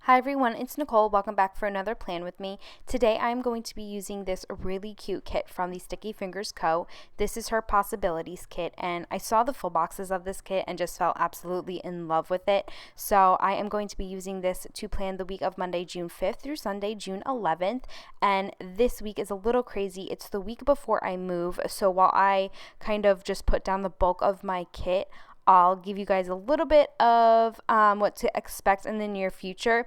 Hi everyone, it's Nicole. Welcome back for another plan with me. Today I'm going to be using this really cute kit from the StickyFingersCo. This is her Possibilities kit, and I saw the full boxes of this kit and just fell absolutely in love with it. So I am going to be using this to plan the week of Monday, June 5th through Sunday, June 11th. And this week is a little crazy. It's the week before I move. So while I kind of just put down the bulk of my kit, I'll give you guys a little bit of what to expect in the near future.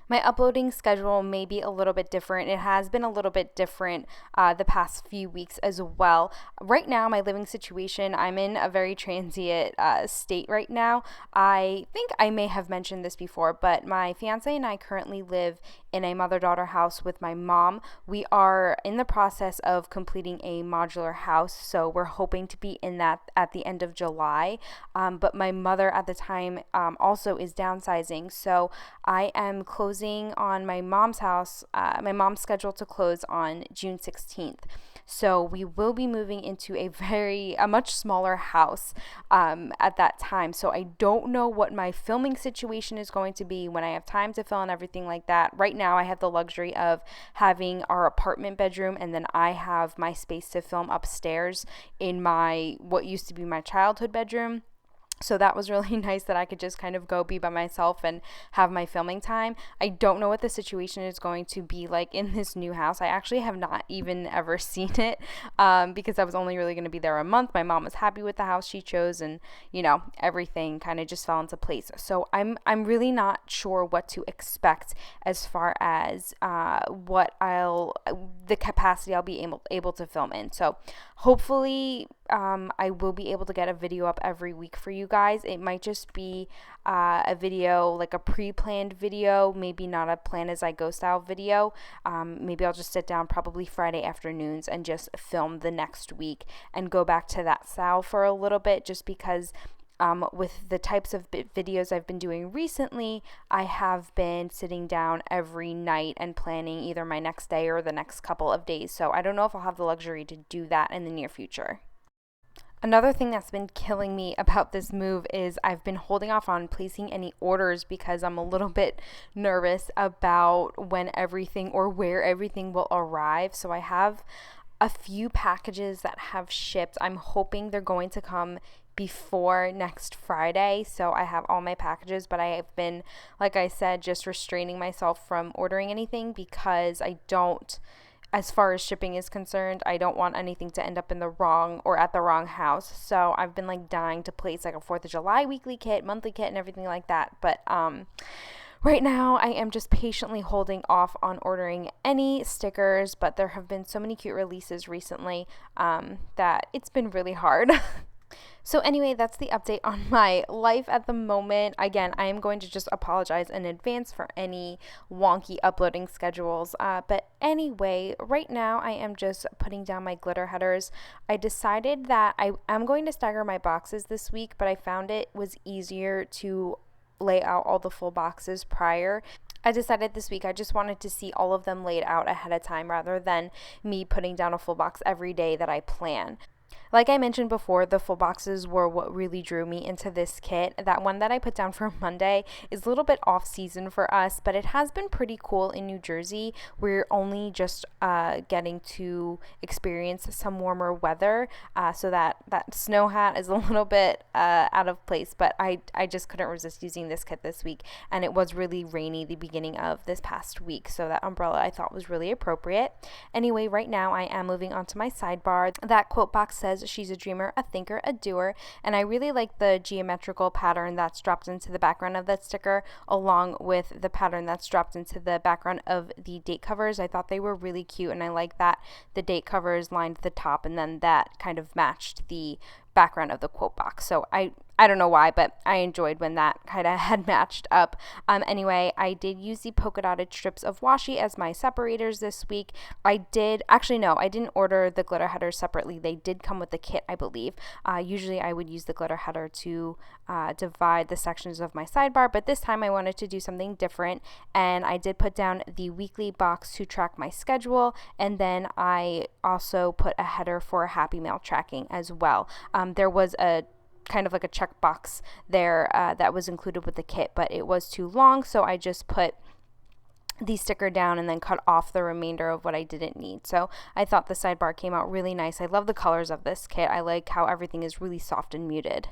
My uploading schedule may be a little bit different. It has been a little bit different the past few weeks as well. Right now, my living situation, I'm in a very transient state right now. I think I may have mentioned this before, but my fiance and I currently live in a mother-daughter house with my mom. We are in the process of completing a modular house, so we're hoping to be in that at the end of July. But my mother at the time also is downsizing, so I am closing on my mom's house. My mom's scheduled to close on June 16th. So we will be moving into a much smaller house at that time. So I don't know what my filming situation is going to be when I have time to film and everything like that. Right now I have the luxury of having our apartment bedroom, and then I have my space to film upstairs in what used to be my childhood bedroom. So that was really nice that I could just kind of go be by myself and have my filming time. I don't know what the situation is going to be like in this new house. I actually have not even ever seen it because I was only really going to be there a month. My mom was happy with the house she chose, and everything kind of just fell into place. So I'm really not sure what to expect as far as the capacity I'll be able to film in. So hopefully I will be able to get a video up every week for you guys. It might just be a video, like a pre-planned video, maybe not a plan as I go style video. Maybe I'll just sit down probably Friday afternoons and just film the next week and go back to that style for a little bit, just because with the types of videos I've been doing recently, I have been sitting down every night and planning either my next day or the next couple of days. So I don't know if I'll have the luxury to do that in the near future. Another thing that's been killing me about this move is I've been holding off on placing any orders because I'm a little bit nervous about when everything or where everything will arrive. So I have a few packages that have shipped. I'm hoping they're going to come before next Friday. So I have all my packages, but I have been, like I said, just restraining myself from ordering anything because as far as shipping is concerned, I don't want anything to end up in the wrong or at the wrong house. So I've been dying to place like a 4th of July weekly kit, monthly kit, and everything like that. But right now I am just patiently holding off on ordering any stickers, but there have been so many cute releases recently that it's been really hard. So anyway, that's the update on my life at the moment. Again, I am going to just apologize in advance for any wonky uploading schedules. But anyway, right now I am just putting down my glitter headers. I decided that I am going to stagger my boxes this week, but I found it was easier to lay out all the full boxes prior. I decided this week I just wanted to see all of them laid out ahead of time rather than me putting down a full box every day that I plan. Like I mentioned before, the full boxes were what really drew me into this kit. That one that I put down for Monday is a little bit off season for us, but it has been pretty cool in New Jersey. We're only just getting to experience some warmer weather, so that snow hat is a little bit out of place, but I just couldn't resist using this kit this week, and it was really rainy the beginning of this past week, so that umbrella I thought was really appropriate. Anyway, right now I am moving on to my sidebar. That quote box says, "She's a dreamer, a thinker, a doer," and I really like the geometrical pattern that's dropped into the background of that sticker, along with the pattern that's dropped into the background of the date covers. I thought they were really cute, and I like that the date covers lined the top, and then that kind of matched the background of the quote box. So I don't know why, but I enjoyed when that kind of had matched up. Anyway, I did use the polka dotted strips of washi as my separators this week. I didn't order the glitter headers separately. They did come with the kit, I believe. Usually I would use the glitter header to divide the sections of my sidebar, but this time I wanted to do something different, and I did put down the weekly box to track my schedule, and then I also put a header for Happy Mail tracking as well. There was a kind of like a checkbox there that was included with the kit, but it was too long, so I just put the sticker down and then cut off the remainder of what I didn't need. So I thought the sidebar came out really nice. I love the colors of this kit. I like how everything is really soft and muted.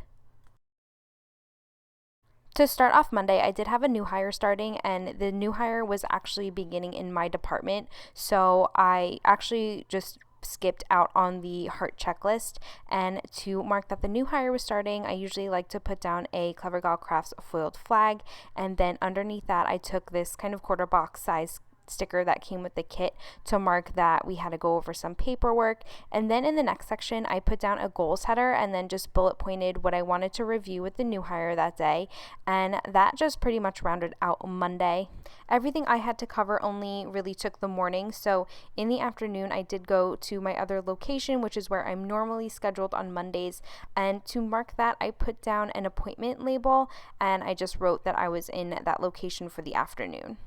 To start off Monday, I did have a new hire starting, and the new hire was actually beginning in my department. So I actually just skipped out on the heart checklist, and to mark that the new hire was starting, I usually like to put down a Clever Gal Crafts foiled flag, and then underneath that I took this kind of quarter box size sticker that came with the kit to mark that we had to go over some paperwork. And then in the next section, I put down a goals header and then just bullet pointed what I wanted to review with the new hire that day, and that just pretty much rounded out Monday. Everything I had to cover only really took the morning, so in the afternoon I did go to my other location, which is where I'm normally scheduled on Mondays, and to mark that I put down an appointment label and I just wrote that I was in that location for the afternoon.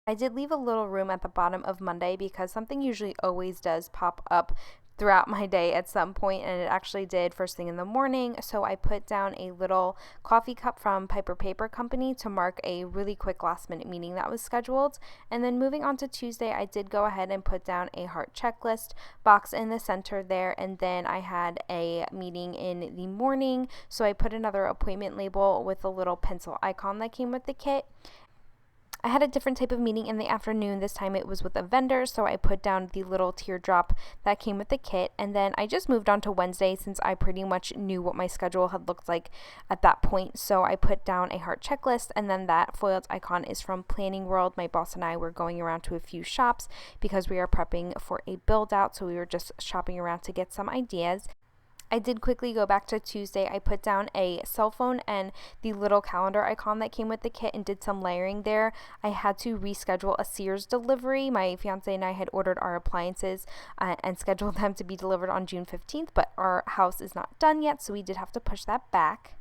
I did leave a little room at the bottom of Monday because something usually always does pop up throughout my day at some point, and it actually did first thing in the morning. So I put down a little coffee cup from Piper Paper Company to mark a really quick last minute meeting that was scheduled. And then moving on to Tuesday, I did go ahead and put down a heart checklist box in the center there, and then I had a meeting in the morning, so I put another appointment label with a little pencil icon that came with the kit. I had a different type of meeting in the afternoon. This time it was with a vendor, so I put down the little teardrop that came with the kit, and then I just moved on to Wednesday since I pretty much knew what my schedule had looked like at that point. So I put down a heart checklist, and then that foiled icon is from Planning World. My boss and I were going around to a few shops because we are prepping for a build out, so we were just shopping around to get some ideas. I did quickly go back to Tuesday. I put down a cell phone and the little calendar icon that came with the kit and did some layering there. I had to reschedule a Sears delivery. My fiance and I had ordered our appliances and scheduled them to be delivered on June 15th, but our house is not done yet, so we did have to push that back.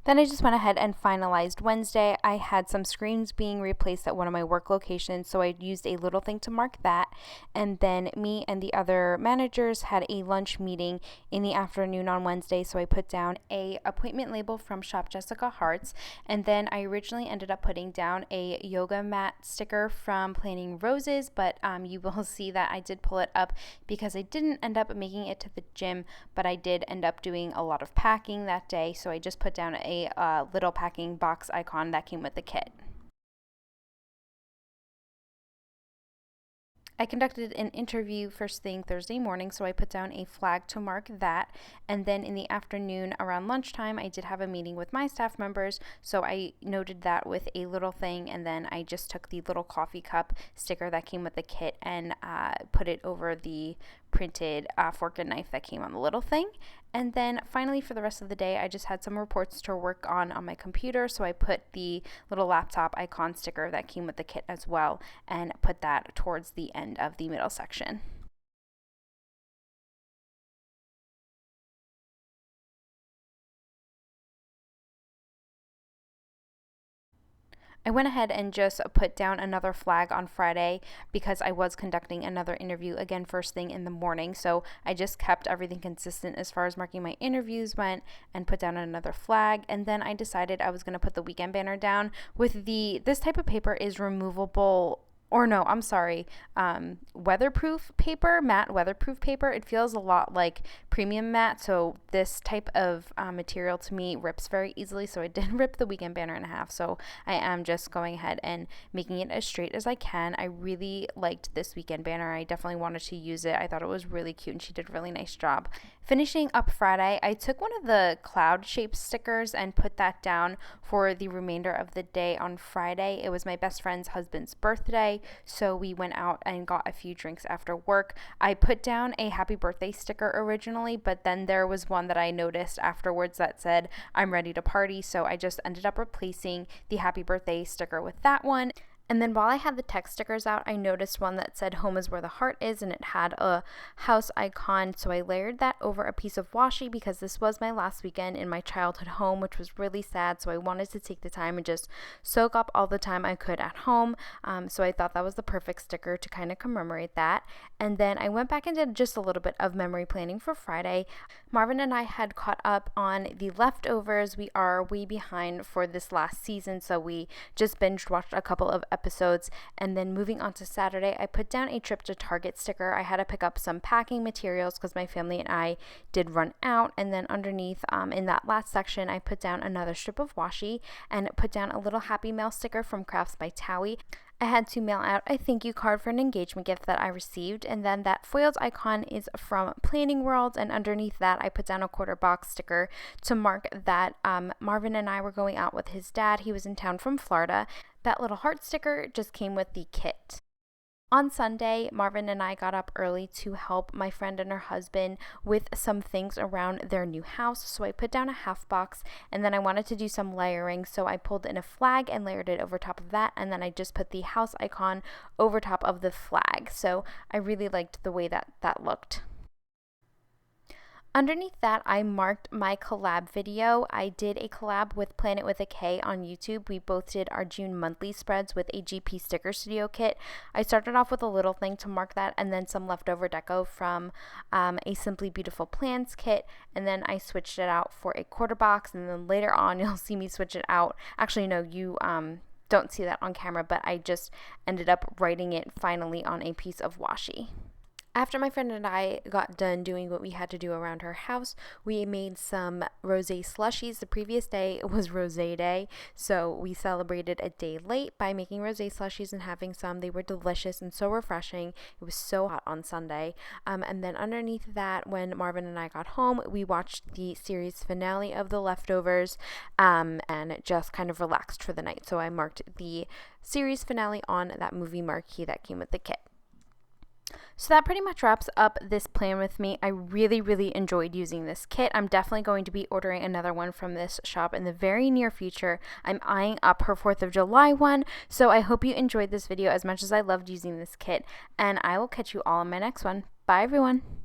Then I just went ahead and finalized Wednesday. I had some screens being replaced at one of my work locations, so I used a little thing to mark that. And then me and the other managers had a lunch meeting in the afternoon on Wednesday, so I put down a appointment label from Shop Jessica Hearts. And then I originally ended up putting down a yoga mat sticker from Planning Roses, but you will see that I did pull it up because I didn't end up making it to the gym, but I did end up doing a lot of packing that day, so I just put down a little packing box icon that came with the kit. I conducted an interview first thing Thursday morning, so I put down a flag to mark that. And then in the afternoon around lunchtime, I did have a meeting with my staff members, so I noted that with a little thing, and then I just took the little coffee cup sticker that came with the kit and put it over the printed fork and knife that came on the little thing. And then finally for the rest of the day, I just had some reports to work on my computer, so I put the little laptop icon sticker that came with the kit as well and put that towards the end of the middle section. I went ahead and just put down another flag on Friday because I was conducting another interview again first thing in the morning. So I just kept everything consistent as far as marking my interviews went and put down another flag. And then I decided I was going to put the weekend banner down with this type of paper is removable. Or no, I'm sorry, weatherproof paper, matte weatherproof paper. It feels a lot like premium matte, so this type of material to me rips very easily, so I did rip the weekend banner in half, so I am just going ahead and making it as straight as I can. I really liked this weekend banner. I definitely wanted to use it. I thought it was really cute, and she did a really nice job. Finishing up Friday, I took one of the cloud shaped stickers and put that down for the remainder of the day on Friday. It was my best friend's husband's birthday, so we went out and got a few drinks after work. I put down a happy birthday sticker originally, but then there was one that I noticed afterwards that said, "I'm ready to party," so I just ended up replacing the happy birthday sticker with that one. And then while I had the text stickers out, I noticed one that said "Home is where the heart is," and it had a house icon. So I layered that over a piece of washi because this was my last weekend in my childhood home, which was really sad. So I wanted to take the time and just soak up all the time I could at home. So I thought that was the perfect sticker to kind of commemorate that. And then I went back and did just a little bit of memory planning for Friday. Marvin and I had caught up on the leftovers. We are way behind for this last season, so we just binge watched a couple of episodes episodes. And then moving on to Saturday, I put down a trip to Target sticker. I had to pick up some packing materials because my family and I did run out. And then underneath in that last section, I put down another strip of washi and put down a little Happy Mail sticker from Crafts by Towie. I had to mail out a thank you card for an engagement gift that I received, and then that foiled icon is from Planning World, and underneath that I put down a quarter box sticker to mark that Marvin and I were going out with his dad. He was in town from Florida. That little heart sticker just came with the kit. On Sunday, Marvin and I got up early to help my friend and her husband with some things around their new house. So I put down a half box, and then I wanted to do some layering. So I pulled in a flag and layered it over top of that. And then I just put the house icon over top of the flag. So I really liked the way that looked. Underneath that, I marked my collab video. I did a collab with Planet with a K on YouTube. We both did our June monthly spreads with a GP Sticker Studio kit. I started off with a little thing to mark that, and then some leftover deco from a Simply Beautiful Plans kit, and then I switched it out for a quarter box, and then later on you'll see me switch it out. Actually, no, you don't see that on camera, but I just ended up writing it finally on a piece of washi. After my friend and I got done doing what we had to do around her house, we made some rosé slushies. The previous day was rosé day, so we celebrated a day late by making rosé slushies and having some. They were delicious and so refreshing. It was so hot on Sunday. And then underneath that, when Marvin and I got home, we watched the series finale of The Leftovers and just kind of relaxed for the night. So I marked the series finale on that movie marquee that came with the kit. So that pretty much wraps up this plan with me. I really enjoyed using this kit. I'm definitely going to be ordering another one from this shop in the very near future. I'm eyeing up her 4th of July one, so I hope you enjoyed this video as much as I loved using this kit, and I will catch you all in my next one. Bye everyone!